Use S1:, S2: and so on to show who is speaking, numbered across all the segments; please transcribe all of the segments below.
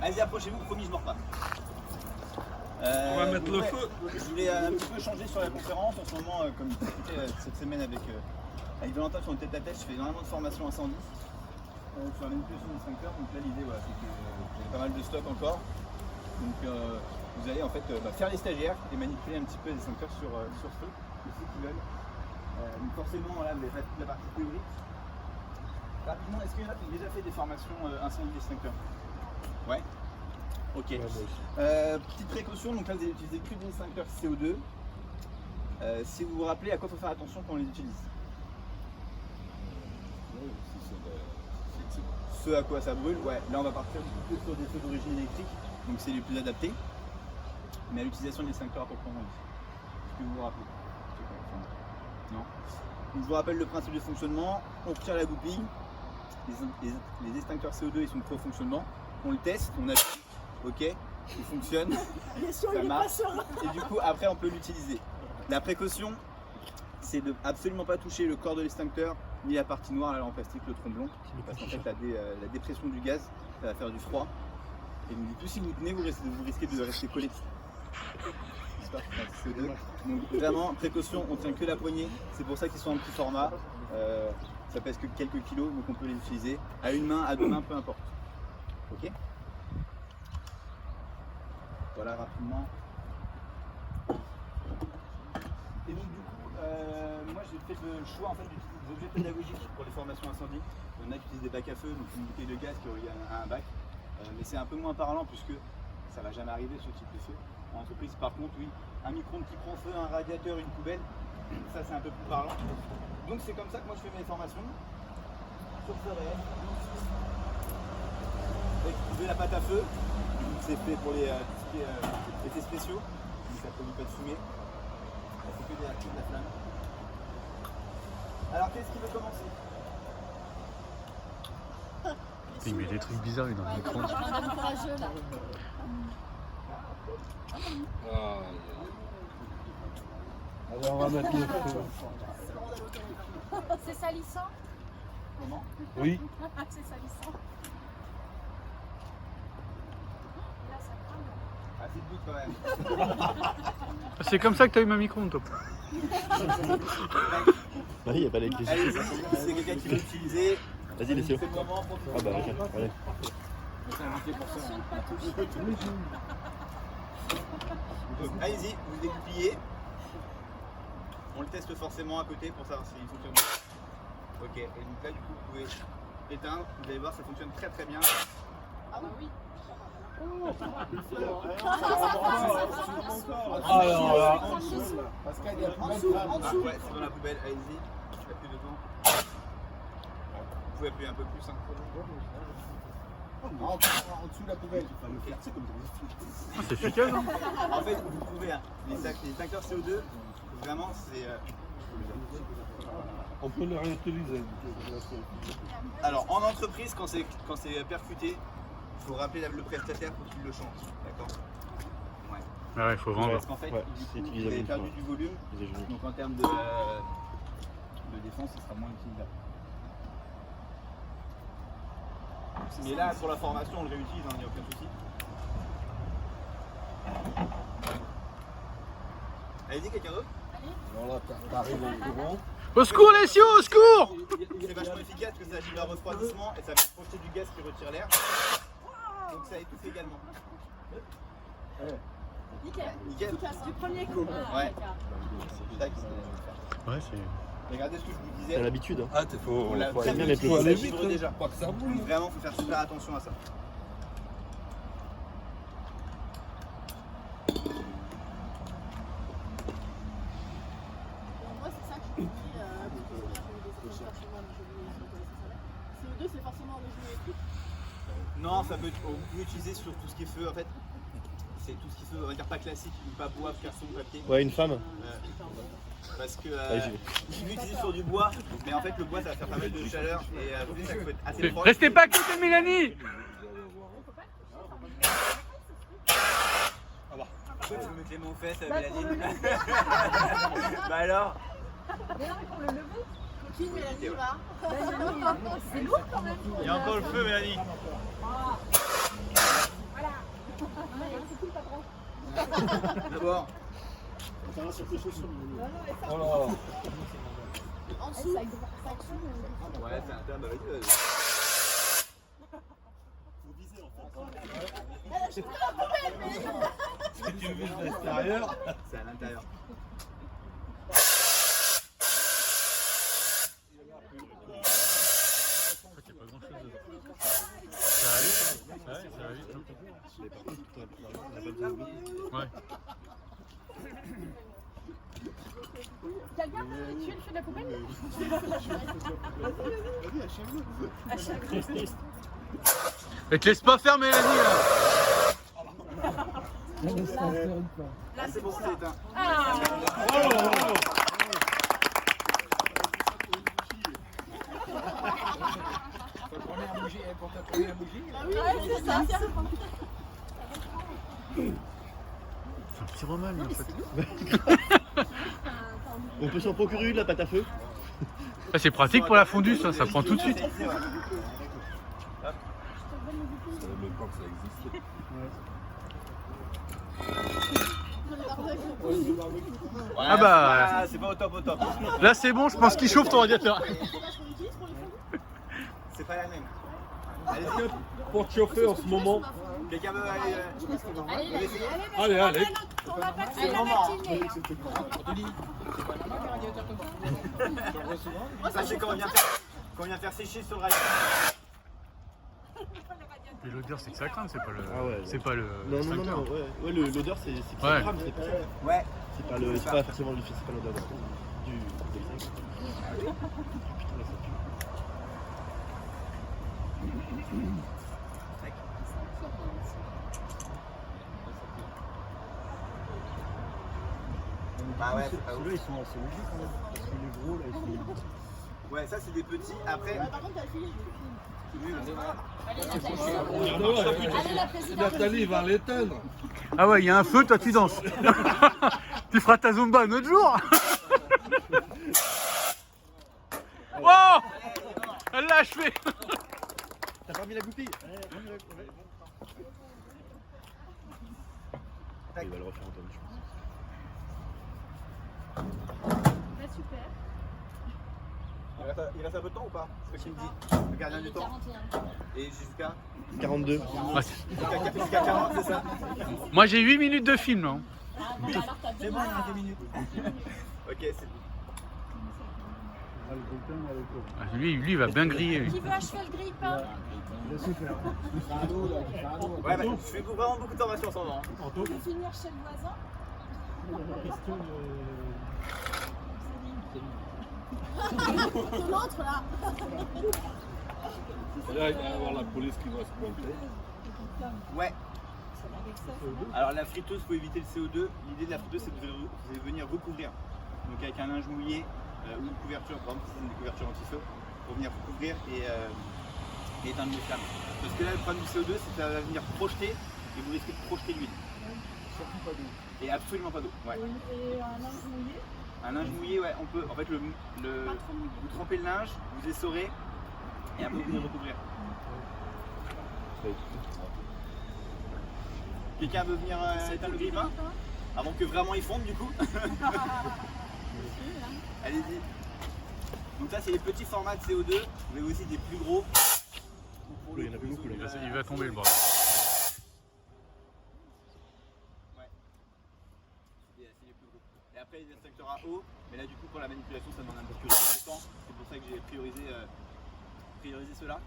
S1: Allez-y, approchez-vous, promis, je mords pas.
S2: On va mettre le feu.
S1: Je voulais un petit peu changer sur la conférence. En ce moment, comme je discutais cette semaine avec Valentin sur une tête à tête, je fais énormément de formations incendie sur la manipulation des extincteurs. Donc là, l'idée, voilà, c'est que j'ai pas mal de stock encore. Donc vous allez en fait faire les stagiaires et manipuler un petit peu les extincteurs sur feu, pour ceux qui veulent. Donc forcément, là, vous avez fait toute la partie théorique. Rapidement, est-ce qu'il y en a qui ont déjà fait des formations incendie d'extincteurs? Ouais. Ok. Petite précaution, donc là vous allez utiliser que des extincteurs CO2. Si vous vous rappelez à quoi il faut faire attention quand on les utilise. Ce à quoi ça brûle, ouais. Là on va partir plutôt sur des feux d'origine électrique, donc c'est les plus adaptés. Mais à l'utilisation des extincteurs à proprement dit. Est-ce que vous vous rappelez? Non. Donc, je vous rappelle le principe de fonctionnement. On retire la goupille. Les extincteurs CO2 ils sont prêts au fonctionnement. On le teste, on appuie. Ok, il fonctionne, ça marche, et du coup après on peut l'utiliser. La précaution, c'est de absolument pas toucher le corps de l'extincteur, ni la partie noire là en plastique, le tromblon, parce qu'en fait la dépression du gaz, ça va faire du froid, et donc du coup si vous tenez, vous risquez de rester collé. Donc vraiment, précaution, on tient que la poignée, c'est pour ça qu'ils sont en petit format, ça pèse que quelques kilos, donc on peut les utiliser à une main, à deux mains, peu importe. Ok. Voilà rapidement. Et donc du coup, moi j'ai fait le choix en fait d'utiliser des objets pédagogiques pour les formations incendie. Il y en a qui utilisent des bacs à feu, donc une bouteille de gaz qui relie à un bac. Mais c'est un peu moins parlant puisque ça va jamais arriver ce type de feu. En entreprise par contre oui, un micro-ondes qui prend feu, un radiateur, une poubelle, ça c'est un peu plus parlant. Donc c'est comme ça que moi je fais mes formations. Sur feu réel. Avec de la pâte à feu. C'est fait pour les effets spéciaux, donc ça ne produit pas de fumée, ça fait que de la flamme. Alors qu'est-ce qui veut commencer?
S3: Il met des trucs bizarres dans le micro.
S4: Courageux là.
S2: Alors on va mettre le feu.
S4: C'est salissant?
S1: Comment?
S2: Oui.
S4: C'est salissant. Là, ça crame.
S1: Ah, c'est le but quand même.
S3: C'est comme ça que tu as eu ma micro-ondes, toi.
S5: Bah, il n'y a pas d'électricité.
S1: Allez, si c'est quelqu'un qui veut l'utiliser,
S5: Vas-y, laissez-le.
S1: c'est le moment pour
S5: Ah bah, ok, allez.
S1: C'est invité pour ça. Donc, allez-y, vous dégoupillez. On le teste forcément à côté pour savoir s'il fonctionne bien. Ok, et donc là du coup vous pouvez éteindre, vous allez voir ça fonctionne très très bien.
S4: Ah bah oui.
S2: Alors là.
S1: Pascal, il y a en dessous, ouais, c'est dans la poubelle, allez-y, appuyez dedans. Vous pouvez appuyer un peu plus. Hein. En dessous de la poubelle.
S3: C'est efficace, hein.
S1: En fait, vous pouvez, hein, les extincteurs CO2, vraiment, c'est.
S2: On peut le réutiliser.
S1: Alors, en entreprise, quand c'est percuté, il faut rappeler le prestataire pour qu'il le change. D'accord? Ouais.
S3: Ah ouais, il faut vendre.
S1: Parce qu'en fait,
S5: Ouais,
S1: du
S5: c'est
S1: coup, vous
S5: utilisable
S1: avez
S5: une
S1: perdu
S5: fois.
S1: du volume,
S5: Les genoux.
S1: donc en termes de défense, ce sera moins utilisable. Mais là, pour la formation, on le réutilise, il n'y a aucun souci. Allez-y, quelqu'un d'autre?
S2: Alors là, t'arrives au courant.
S3: Au secours, les cieux, au secours!
S1: C'est vachement efficace parce que ça agit le refroidissement et ça va projeter du gaz qui retire l'air. Donc ça étouffe également.
S4: Nickel.
S1: Nickel.
S4: Efficace du premier coup.
S1: Ouais. Tac.
S3: Ouais, c'est.
S1: Regardez ce que je vous
S5: T'as
S1: disais.
S5: l'habitude, hein.
S2: Ah, faut
S1: On l'a
S5: faut
S1: très
S5: aller
S1: bien
S5: bien les
S1: utilisé,
S5: plus
S1: ça vibre déjà.
S2: Pas que ça
S1: Donc
S2: bouge.
S1: vraiment, il faut faire super attention à ça.
S4: Moi, c'est ça que je me dis. J'ai des chez moi, mais je connaissais ça là. CO2, c'est forcément origine électrique.
S1: Non, ça peut, on peut utiliser sur tout ce qui est feu en fait. C'est tout ce qui est feu, on va dire pas classique, pas bois, carton, papier.
S5: Ouais, une femme.
S1: Parce que
S5: Allez, j'y vais.
S1: je l'utilise sur du bois, mais en fait le bois ça va faire pas mal de chaleur et ça peut être assez proche.
S3: Restez pas à côté de Mélanie!
S1: Pourquoi tu veux mettre les mains aux fesses, Mélanie? Bah alors?
S4: Mais non, mais pour le lever. Coquine, Mélanie, va. C'est lourd quand même.
S1: Il y a encore le feu, Mélanie.
S4: Allez, C'est qui le patron?
S1: D'abord,
S2: Ça va sur tes chaussures.
S4: Non, non, mais ça.
S2: Oh là.
S4: En dessous. Ça
S1: ouais, c'est un terme, bah vas-y, vas-y.
S2: Faut viser en fait.
S4: Je prends la poubelle, mais.
S2: Si tu vises l'extérieur.
S1: C'est à l'intérieur.
S3: Il n'y a pas grand chose dedans. Ça va vite, ça va vite. Ouais.
S4: Quelqu'un peut tuer le feu de la poubelle?
S3: Mais te laisse pas faire, Mélanie, là.
S1: Là, c'est bon, c'est éteint.
S4: Ouais, c'est ça.
S3: C'est un pyromane, en fait.
S5: On peut s'en procurer une, la pâte à feu.
S3: Ça, c'est pratique pour la fondue, ça prend tout de suite.
S2: Je savais même pas que ça existait.
S3: Ah bah,
S1: c'est pas au top, au top.
S3: là c'est bon, je pense qu'il chauffe ton radiateur.
S1: C'est pas la même. Allez-y,
S2: Pour te chauffer en ce moment.
S1: quelqu'un veut aller.
S2: Allez, allez.
S4: On va pas
S1: C'est le moment. Sachez quand on vient faire sécher sur le radiateur.
S3: Et l'odeur, c'est que ça craint, c'est pas le.
S5: Ah ouais.
S3: C'est pas le.
S5: Non, non, non,
S3: extincteur.
S5: non, ouais, l'odeur c'est que ça
S3: Ouais.
S5: crame, c'est pas ça.
S1: Ouais.
S5: C'est pas, c'est pas forcément le c'est pas l'odeur du extincteur. Putain, là, ça pue.
S1: Bah ouais, c'est pas ouf.
S5: Ceux-là ils sont assez légers quand même. Parce que les gros là ils sont.
S1: Ouais, ça c'est des petits. Après.
S4: Par contre, t'as fini.
S2: Nathalie va l'éteindre.
S3: Ah ouais, il y a un feu, toi tu danses. Tu feras ta zumba un autre jour. Oh, elle l'a achevé.
S5: T'as pas mis la goupille? Il va le refaire Antoine, je pense.
S4: Bah, super.
S1: Il reste un peu de temps ou pas? C'est ce qu'il me dit. Le gardien du temps.
S4: 41.
S1: Et jusqu'à
S5: 42.
S3: Ouais,
S1: jusqu'à 40, c'est ça?
S3: moi j'ai 8 minutes de film là.
S4: Ah, bon, alors t'as
S1: C'est bon, il y a 2 minutes. Ok, c'est bon.
S3: Ah, lui, il va bien griller. Lui.
S4: Qui veut achever le grille-pain?
S1: Ouais, bah, je fais vraiment beaucoup de formations en ce moment.
S4: On peut finir chez le voisin? Ton autre là.
S2: Là, il va y avoir la police qui va se pointer.
S1: Ouais. Alors la friteuse, faut éviter le CO2. L'idée de la friteuse, c'est de venir recouvrir. Donc avec un linge mouillé ou une couverture, par exemple, si c'est une couverture anti-feu, pour venir recouvrir et éteindre les flammes. Parce que là, le problème du CO2, c'est que ça va venir projeter et vous risquez de projeter l'huile.
S4: Surtout pas d'eau.
S1: Et absolument pas d'eau. Ouais.
S4: Et un linge mouillé?
S1: Un linge mouillé, ouais, on peut. En fait,
S4: Pas trop mouillé.
S1: vous trempez le linge, vous essorez et après vous venez recouvrir. Quelqu'un veut venir éteindre le grille-pain avant que vraiment il fonde du coup? Allez-y. Donc ça c'est les petits formats de CO2, vous avez aussi des plus gros.
S5: Il y en a plus beaucoup là.
S3: Il va tomber le bras.
S1: Ouais. C'est les plus gros. Et après les extincteurs à eau, mais là du coup pour la manipulation ça demande un peu plus de temps. C'est pour ça que j'ai priorisé ceux-là.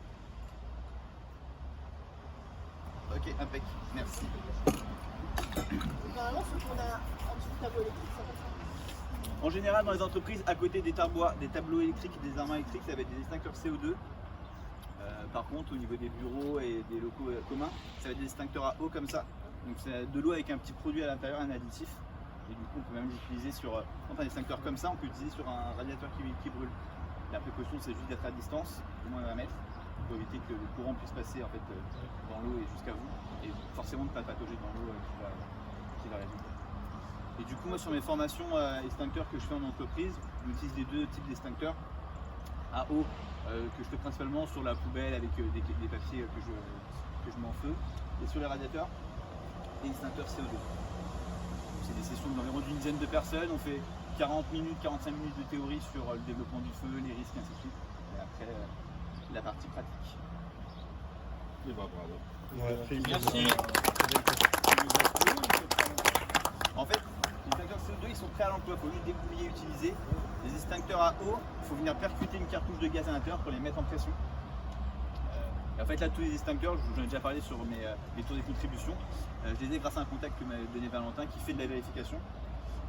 S1: Ok, impec, merci.
S4: Normalement, ceux qu'on a en dessous du tableau électrique, ça passe.
S1: En général, dans les entreprises, à côté des tableaux électriques et des armoires électriques, ça va être des extincteurs CO2. Par contre, au niveau des bureaux et des locaux communs, ça va être des extincteurs à eau comme ça. Donc c'est de l'eau avec un petit produit à l'intérieur, un additif. Et du coup, on peut même l'utiliser sur un extincteur comme ça, on peut l'utiliser sur un radiateur qui brûle. La précaution, c'est juste d'être à distance, au moins d'un mètre, pour éviter que le courant puisse passer en fait, dans l'eau et jusqu'à vous. Et forcément de ne pas patauger dans l'eau qui va résulter. Et du coup, moi, sur mes formations extincteurs que je fais en entreprise, j'utilise les deux types d'extincteurs à eau que je fais principalement sur la poubelle avec des papiers que je mets en feu et sur les radiateurs. et extincteur CO2. C'est des sessions d'environ d'une dizaine de personnes. On fait 40 minutes, 45 minutes de théorie sur le développement du feu, les risques, ainsi de suite. Et après, la partie pratique.
S2: Et bah bravo.
S1: Merci. En fait, les extincteurs CO2 ils sont prêts à l'emploi. Il faut juste débrouiller et utiliser. Les extincteurs à eau, il faut venir percuter une cartouche de gaz à l'intérieur pour les mettre en pression. Et en fait, là, tous les extincteurs, j'en ai déjà parlé sur mes tours des contributions, je les ai grâce à un contact que m'a donné Valentin qui fait de la vérification.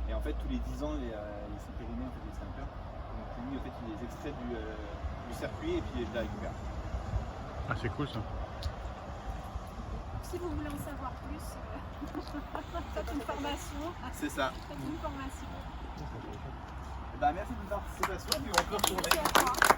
S1: Et en fait, tous les 10 ans, ils sont périmés en fait, les extincteurs. Donc lui, en fait, il les extrait du circuit et puis il les récupère.
S3: Ah, c'est cool ça.
S6: Si vous voulez en savoir plus, faites une formation.
S1: C'est ça.
S6: Faites une formation.
S1: Bah, merci de votre participation, puis on peut retourner.
S6: Merci à toi.